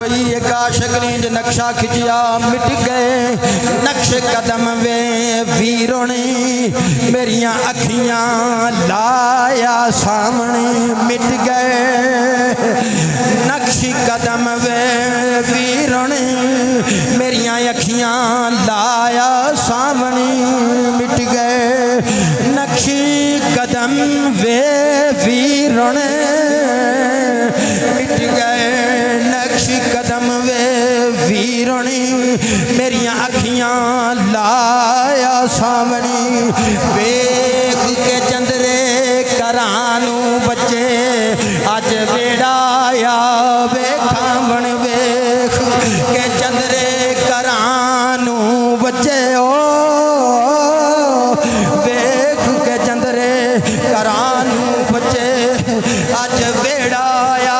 एक आशिक ने जो नक्शा खिंचिया मिट गए नक्श कदम वे वीरों ने मेरिया अखियां लाया सामने मिट गए नक्शी कदम वे वीरों ने मेरिया अखियां लाया सामने मिट गए नक्शी कदम वे वीरों ने मिट गए नक्शी कदम वे वीरों ने मेरिया अखियां लाया सामने वेख के चंदरे करानू बच्चे अज बेड़ाया वेखा बन वेख के चंदरे करानू बच्चे ओ वेख के चंदरे करानू बच्चे अज बेड़ाया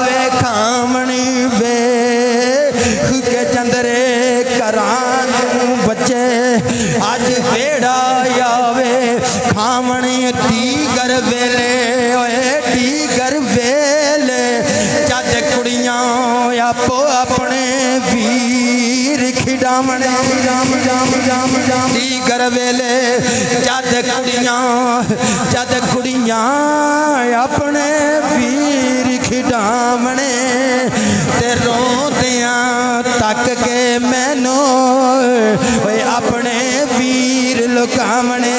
वेखा मनी वेख के चंदरे करानू बच्चे अज बेड़ा आवे खामणी दीगर वेले ओए दीगर वेले जद कुड़ियां आपो अपने वीर खिडावणे दीगर वेले जद कुड़ियां अपने वीर खिडावणे ते रोंदियां तक के मैनू अपने वीर लुकावणे।